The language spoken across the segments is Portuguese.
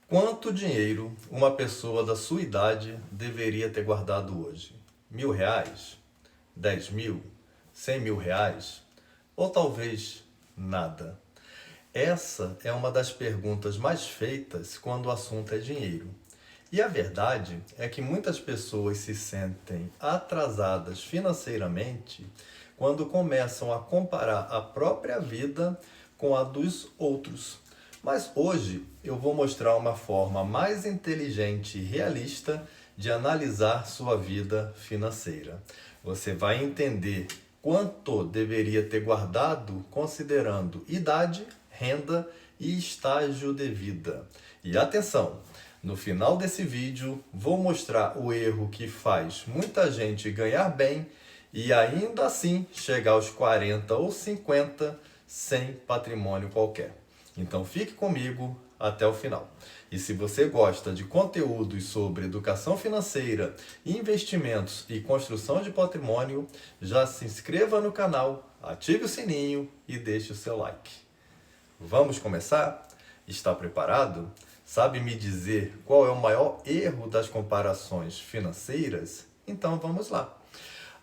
Quanto dinheiro uma pessoa da sua idade deveria ter guardado hoje? R$ 1.000? 10.000? R$ 100.000? Ou talvez nada? Essa é uma das perguntas mais feitas quando o assunto é dinheiro. E a verdade é que muitas pessoas se sentem atrasadas financeiramente quando começam a comparar a própria vida com a dos outros. Mas hoje eu vou mostrar uma forma mais inteligente e realista de analisar sua vida financeira. Você vai entender quanto deveria ter guardado considerando idade, renda e estágio de vida. E atenção! No final desse vídeo, vou mostrar o erro que faz muita gente ganhar bem e ainda assim chegar aos 40 ou 50 sem patrimônio qualquer. Então fique comigo até o final. E se você gosta de conteúdos sobre educação financeira, investimentos e construção de patrimônio, já se inscreva no canal, ative o sininho e deixe o seu like. Vamos começar? Está preparado? Sabe me dizer qual é o maior erro das comparações financeiras? Então vamos lá.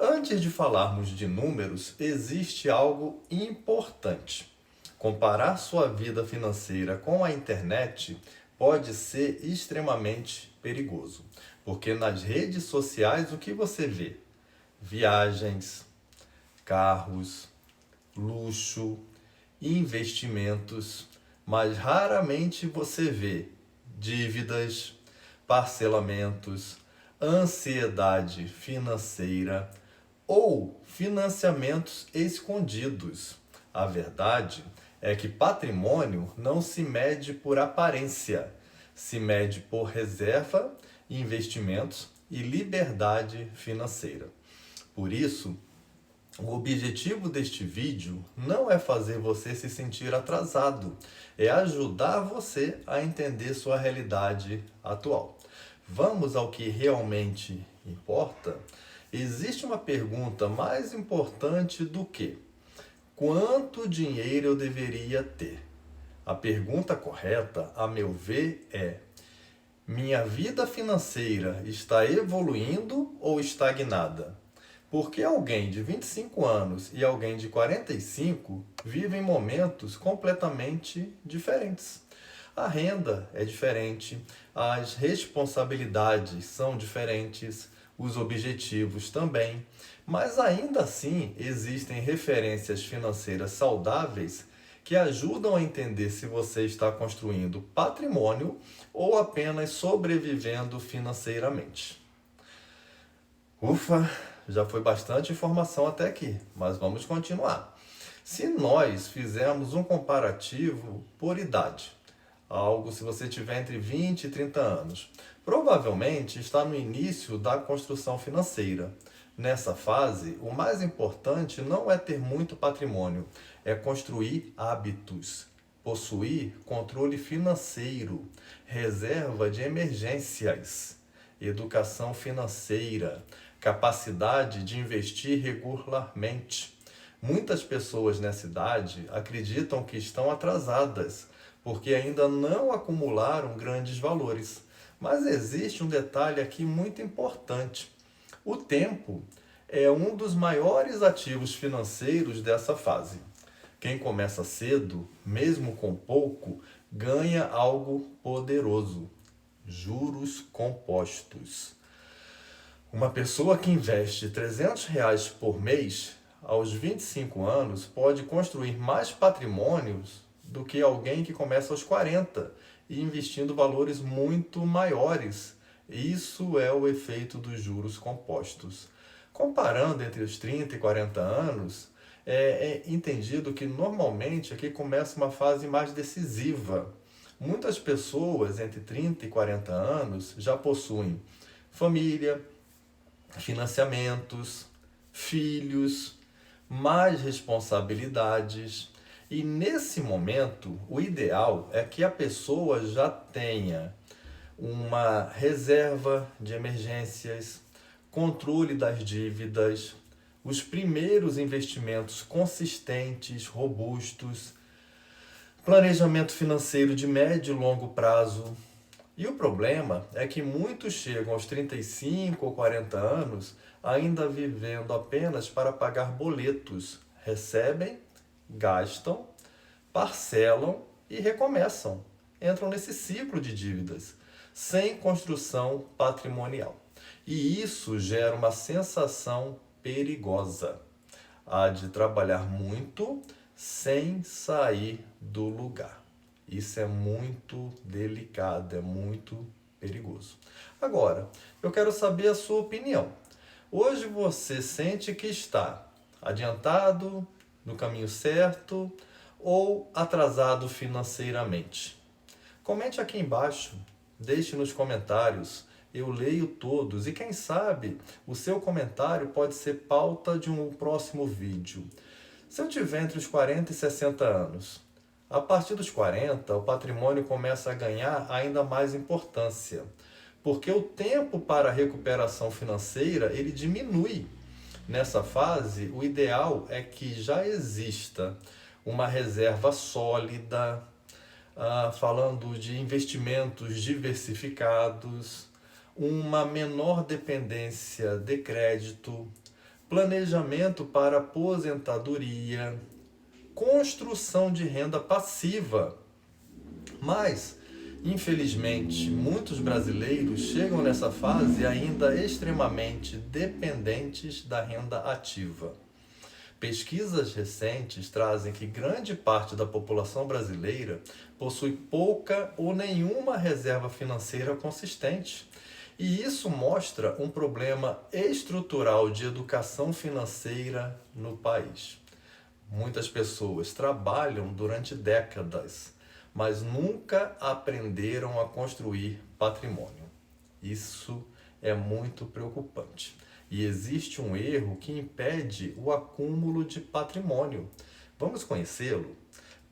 Antes de falarmos de números, existe algo importante. Comparar sua vida financeira com a internet pode ser extremamente perigoso, porque nas redes sociais o que você vê? Viagens, carros, luxo, investimentos, mas raramente você vê dívidas, parcelamentos, ansiedade financeira ou financiamentos escondidos. A verdade é que patrimônio não se mede por aparência, se mede por reserva, investimentos e liberdade financeira. Por isso, o objetivo deste vídeo não é fazer você se sentir atrasado, é ajudar você a entender sua realidade atual. Vamos ao que realmente importa? Existe uma pergunta mais importante do que: quanto dinheiro eu deveria ter? A pergunta correta, a meu ver, é: minha vida financeira está evoluindo ou estagnada? Porque alguém de 25 anos e alguém de 45 vivem momentos completamente diferentes. A renda é diferente, as responsabilidades são diferentes, os objetivos também. Mas ainda assim existem referências financeiras saudáveis que ajudam a entender se você está construindo patrimônio ou apenas sobrevivendo financeiramente. Ufa, já foi bastante informação até aqui, mas vamos continuar. Se nós fizermos um comparativo por idade, algo se você tiver entre 20 e 30 anos, provavelmente está no início da construção financeira. Nessa fase, o mais importante não é ter muito patrimônio, é construir hábitos, possuir controle financeiro, reserva de emergências, educação financeira, capacidade de investir regularmente. Muitas pessoas nessa idade acreditam que estão atrasadas, porque ainda não acumularam grandes valores. Mas existe um detalhe aqui muito importante. O tempo é um dos maiores ativos financeiros dessa fase. Quem começa cedo, mesmo com pouco, ganha algo poderoso: juros compostos. Uma pessoa que investe R$ 300 por mês, aos 25 anos, pode construir mais patrimônios do que alguém que começa aos 40 e investindo valores muito maiores. Isso é o efeito dos juros compostos. Comparando entre os 30 e 40 anos, é entendido que normalmente aqui começa uma fase mais decisiva. Muitas pessoas entre 30 e 40 anos já possuem família, financiamentos, filhos, mais responsabilidades. E nesse momento, o ideal é que a pessoa já tenha uma reserva de emergências, controle das dívidas, os primeiros investimentos consistentes, robustos, planejamento financeiro de médio e longo prazo, E o problema é que muitos chegam aos 35 ou 40 anos ainda vivendo apenas para pagar boletos. Recebem, gastam, parcelam e recomeçam. Entram nesse ciclo de dívidas, sem construção patrimonial. E isso gera uma sensação perigosa, a de trabalhar muito sem sair do lugar. Isso é muito delicado, é muito perigoso. Agora, eu quero saber a sua opinião. Hoje você sente que está adiantado, no caminho certo ou atrasado financeiramente? Comente aqui embaixo, deixe nos comentários, eu leio todos e quem sabe o seu comentário pode ser pauta de um próximo vídeo. Se eu tiver entre os 40 e 60 anos, a partir dos 40 o patrimônio começa a ganhar ainda mais importância, porque o tempo para a recuperação financeira ele diminui. Nessa fase, o ideal é que já exista uma reserva sólida, falando de investimentos diversificados, uma menor dependência de crédito, planejamento para aposentadoria, construção de renda passiva. Mas, infelizmente, muitos brasileiros chegam nessa fase ainda extremamente dependentes da renda ativa. Pesquisas recentes trazem que grande parte da população brasileira possui pouca ou nenhuma reserva financeira consistente. E isso mostra um problema estrutural de educação financeira no país. Muitas pessoas trabalham durante décadas, mas nunca aprenderam a construir patrimônio. Isso é muito preocupante. E existe um erro que impede o acúmulo de patrimônio. Vamos conhecê-lo?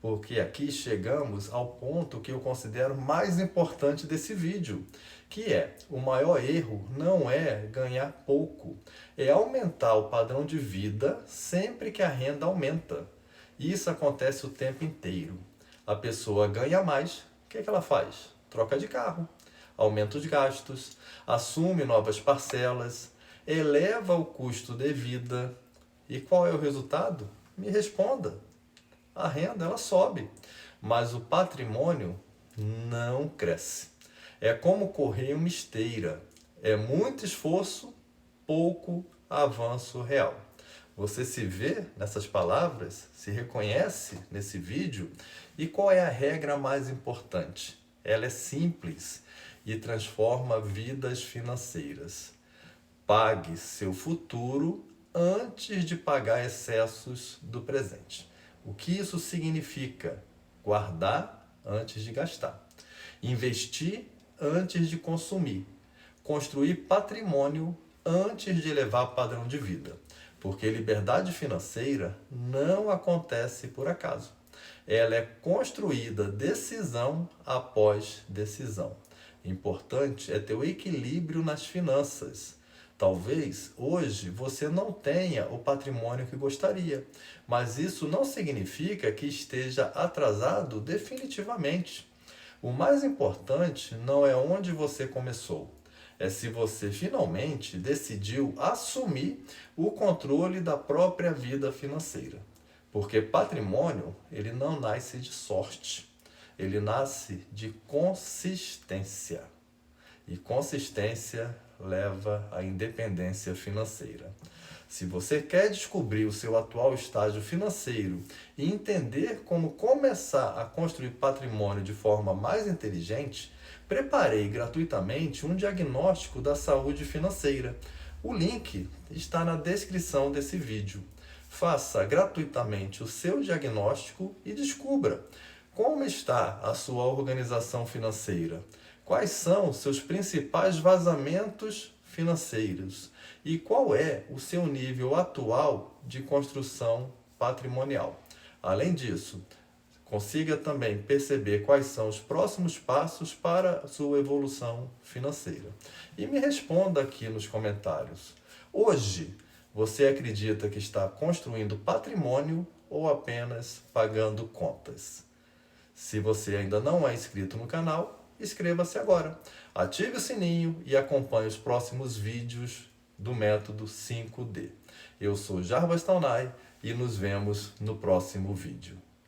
Porque aqui chegamos ao ponto que eu considero mais importante desse vídeo, que é, o maior erro não é ganhar pouco, é aumentar o padrão de vida sempre que a renda aumenta. E isso acontece o tempo inteiro. A pessoa ganha mais, o que ela faz? Troca de carro, aumenta os gastos, assume novas parcelas, eleva o custo de vida. E qual é o resultado? Me responda. A renda ela sobe, mas o patrimônio não cresce. É como correr uma esteira. É muito esforço, pouco avanço real. Você se vê nessas palavras? Se reconhece nesse vídeo? E qual é a regra mais importante? Ela é simples e transforma vidas financeiras. Pague seu futuro antes de pagar excessos do presente. O que isso significa? Guardar antes de gastar. Investir antes de consumir. Construir patrimônio antes de elevar padrão de vida. Porque liberdade financeira não acontece por acaso. Ela é construída decisão após decisão. Importante é ter o equilíbrio nas finanças. Talvez hoje você não tenha o patrimônio que gostaria, mas isso não significa que esteja atrasado definitivamente. O mais importante não é onde você começou, é se você finalmente decidiu assumir o controle da própria vida financeira. Porque patrimônio, ele não nasce de sorte, ele nasce de consistência. E consistência leva à independência financeira. Se você quer descobrir o seu atual estágio financeiro e entender como começar a construir patrimônio de forma mais inteligente, preparei gratuitamente um diagnóstico da saúde financeira. O link está na descrição desse vídeo. Faça gratuitamente o seu diagnóstico e descubra como está a sua organização financeira. Quais são seus principais vazamentos financeiros e qual é o seu nível atual de construção patrimonial. Além disso, consiga também perceber quais são os próximos passos para a sua evolução financeira. E me responda aqui nos comentários. Hoje, você acredita que está construindo patrimônio ou apenas pagando contas? Se você ainda não é inscrito no canal, inscreva-se agora. Ative o sininho e acompanhe os próximos vídeos do método 5D. Eu sou Jarbas Taunay e nos vemos no próximo vídeo.